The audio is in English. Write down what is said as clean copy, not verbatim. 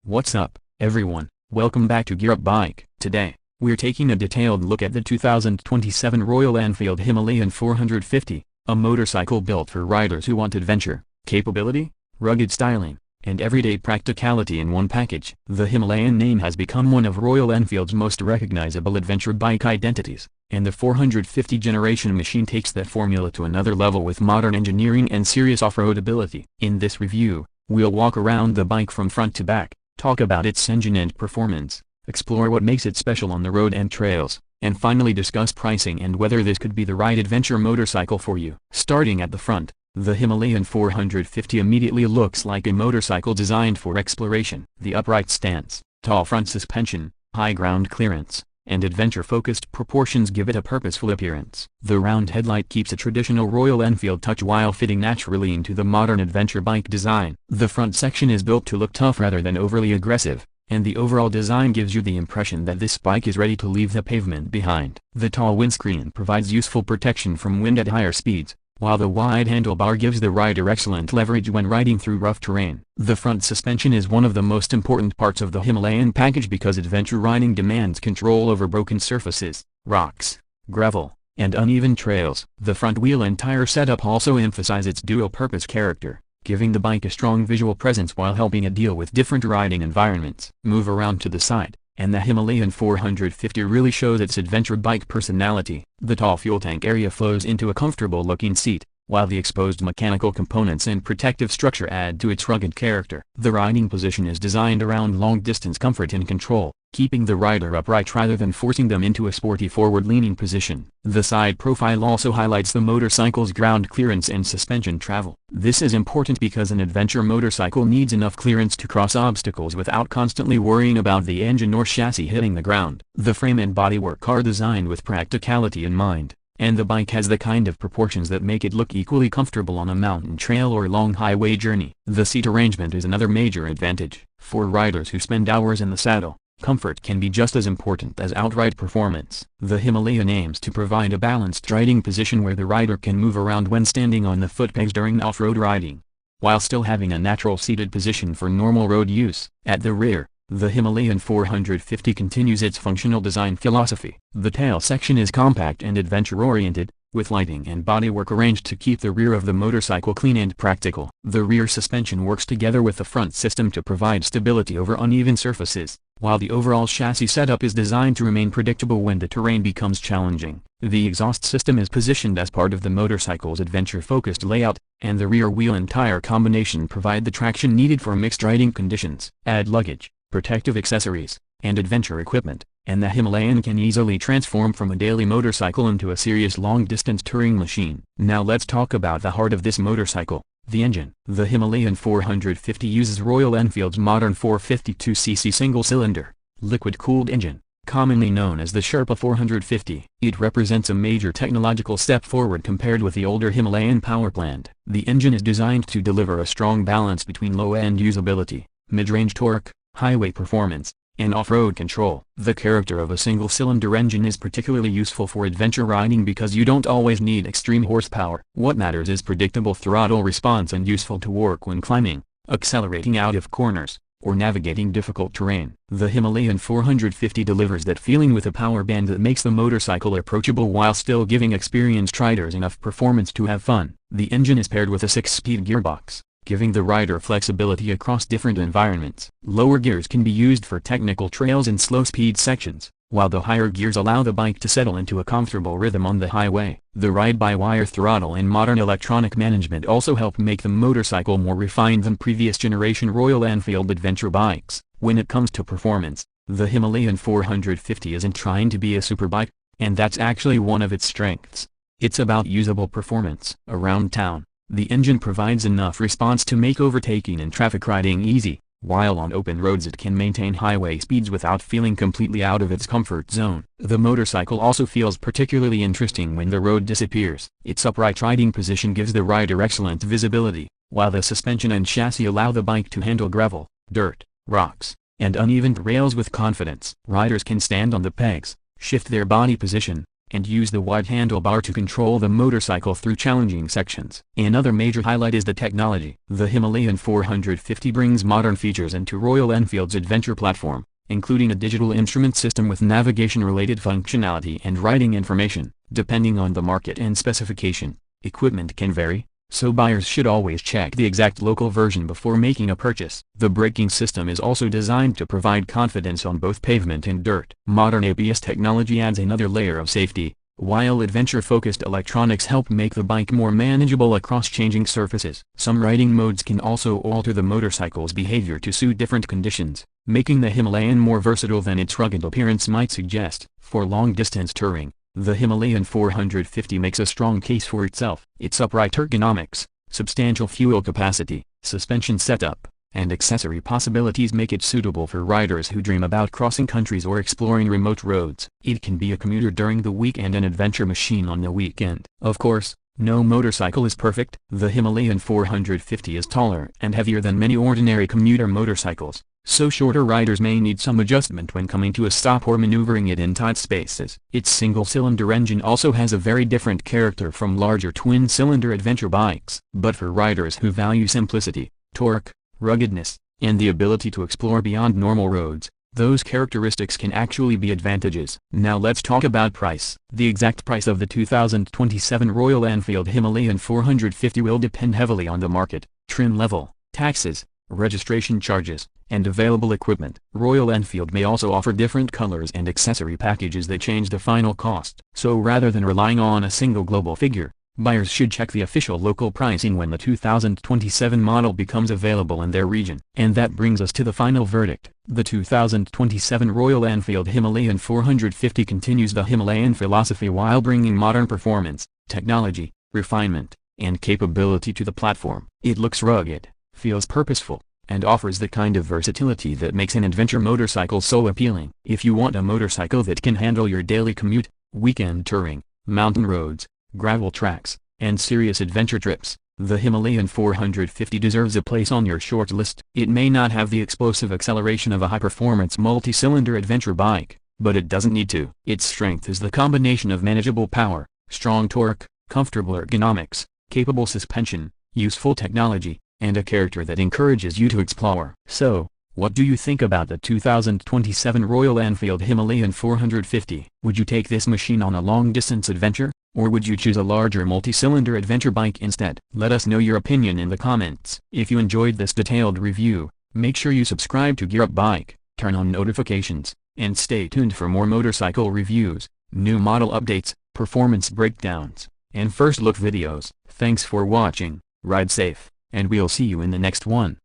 What's up, everyone? Welcome back to Gear Up Bike. Today, we're taking a detailed look at the 2027 Royal Enfield Himalayan 450, a motorcycle built for riders who want adventure, capability, rugged styling, and everyday practicality in one package. The Himalayan name has become one of Royal Enfield's most recognizable adventure bike identities, and the 450 generation machine takes that formula to another level with modern engineering and serious off-road ability. In this review, we'll walk around the bike from front to back, talk about its engine and performance, explore what makes it special on the road and trails, and finally discuss pricing and whether this could be the right adventure motorcycle for you. Starting at the front, the Himalayan 450 immediately looks like a motorcycle designed for exploration. The upright stance, tall front suspension, high ground clearance, and adventure-focused proportions give it a purposeful appearance. The round headlight keeps a traditional Royal Enfield touch while fitting naturally into the modern adventure bike design. The front section is built to look tough rather than overly aggressive, and the overall design gives you the impression that this bike is ready to leave the pavement behind. The tall windscreen provides useful protection from wind at higher speeds, while the wide handlebar gives the rider excellent leverage when riding through rough terrain. The front suspension is one of the most important parts of the Himalayan package because adventure riding demands control over broken surfaces, rocks, gravel, and uneven trails. The front wheel and tire setup also emphasize its dual-purpose character, giving the bike a strong visual presence while helping it deal with different riding environments. Move around to the side, and the Himalayan 450 really shows its adventure bike personality. The tall fuel tank area flows into a comfortable-looking seat, while the exposed mechanical components and protective structure add to its rugged character. The riding position is designed around long-distance comfort and control, keeping the rider upright rather than forcing them into a sporty forward-leaning position. The side profile also highlights the motorcycle's ground clearance and suspension travel. This is important because an adventure motorcycle needs enough clearance to cross obstacles without constantly worrying about the engine or chassis hitting the ground. The frame and bodywork are designed with practicality in mind, and the bike has the kind of proportions that make it look equally comfortable on a mountain trail or long highway journey. The seat arrangement is another major advantage. For riders who spend hours in the saddle, comfort can be just as important as outright performance. The Himalayan aims to provide a balanced riding position where the rider can move around when standing on the foot pegs during off-road riding, while still having a natural seated position for normal road use. At the rear, the Himalayan 450 continues its functional design philosophy. The tail section is compact and adventure-oriented, with lighting and bodywork arranged to keep the rear of the motorcycle clean and practical. The rear suspension works together with the front system to provide stability over uneven surfaces, while the overall chassis setup is designed to remain predictable when the terrain becomes challenging. The exhaust system is positioned as part of the motorcycle's adventure-focused layout, and the rear wheel and tire combination provide the traction needed for mixed riding conditions. Add luggage, protective accessories, and adventure equipment, and the Himalayan can easily transform from a daily motorcycle into a serious long-distance touring machine. Now let's talk about the heart of this motorcycle, the engine. The Himalayan 450 uses Royal Enfield's modern 452cc single-cylinder, liquid-cooled engine, commonly known as the Sherpa 450. It represents a major technological step forward compared with the older Himalayan powerplant. The engine is designed to deliver a strong balance between low-end usability, mid-range torque, highway performance, and off-road control. The character of a single-cylinder engine is particularly useful for adventure riding because you don't always need extreme horsepower. What matters is predictable throttle response and useful to work when climbing, accelerating out of corners, or navigating difficult terrain. The Himalayan 450 delivers that feeling with a power band that makes the motorcycle approachable while still giving experienced riders enough performance to have fun. The engine is paired with a 6-speed gearbox, giving the rider flexibility across different environments. Lower gears can be used for technical trails and slow-speed sections, while the higher gears allow the bike to settle into a comfortable rhythm on the highway. The ride-by-wire throttle and modern electronic management also help make the motorcycle more refined than previous generation Royal Enfield adventure bikes. When it comes to performance, the Himalayan 450 isn't trying to be a superbike, and that's actually one of its strengths. It's about usable performance. Around town, the engine provides enough response to make overtaking and traffic riding easy, while on open roads it can maintain highway speeds without feeling completely out of its comfort zone. The motorcycle also feels particularly interesting when the road disappears. Its upright riding position gives the rider excellent visibility, while the suspension and chassis allow the bike to handle gravel, dirt, rocks, and uneven rails with confidence. Riders can stand on the pegs, shift their body position, and use the wide handlebar to control the motorcycle through challenging sections. Another major highlight is the technology. The Himalayan 450 brings modern features into Royal Enfield's adventure platform, including a digital instrument system with navigation-related functionality and riding information. Depending on the market and specification, equipment can vary, so buyers should always check the exact local version before making a purchase. The braking system is also designed to provide confidence on both pavement and dirt. Modern ABS technology adds another layer of safety, while adventure-focused electronics help make the bike more manageable across changing surfaces. Some riding modes can also alter the motorcycle's behavior to suit different conditions, making the Himalayan more versatile than its rugged appearance might suggest. For long-distance touring, the Himalayan 450 makes a strong case for itself. Its upright ergonomics, substantial fuel capacity, suspension setup, and accessory possibilities make it suitable for riders who dream about crossing countries or exploring remote roads. It can be a commuter during the week and an adventure machine on the weekend. Of course, no motorcycle is perfect. The Himalayan 450 is taller and heavier than many ordinary commuter motorcycles, so shorter riders may need some adjustment when coming to a stop or maneuvering it in tight spaces. Its single-cylinder engine also has a very different character from larger twin-cylinder adventure bikes. But for riders who value simplicity, torque, ruggedness, and the ability to explore beyond normal roads, those characteristics can actually be advantages. Now let's talk about price. The exact price of the 2027 Royal Enfield Himalayan 450 will depend heavily on the market, trim level, taxes, registration charges, and available equipment. Royal Enfield may also offer different colors and accessory packages that change the final cost. So rather than relying on a single global figure, buyers should check the official local pricing when the 2027 model becomes available in their region. And that brings us to the final verdict. The 2027 Royal Enfield Himalayan 450 continues the Himalayan philosophy while bringing modern performance, technology, refinement, and capability to the platform. It looks rugged, feels purposeful, and offers the kind of versatility that makes an adventure motorcycle so appealing. If you want a motorcycle that can handle your daily commute, weekend touring, mountain roads, gravel tracks, and serious adventure trips, the Himalayan 450 deserves a place on your short list. It may not have the explosive acceleration of a high-performance multi-cylinder adventure bike, but it doesn't need to. Its strength is the combination of manageable power, strong torque, comfortable ergonomics, capable suspension, useful technology, and a character that encourages you to explore. So, what do you think about the 2027 Royal Enfield Himalayan 450? Would you take this machine on a long-distance adventure, or would you choose a larger multi-cylinder adventure bike instead? Let us know your opinion in the comments. If you enjoyed this detailed review, make sure you subscribe to Gear Up Bike, turn on notifications, and stay tuned for more motorcycle reviews, new model updates, performance breakdowns, and first look videos. Thanks for watching, ride safe, and we'll see you in the next one.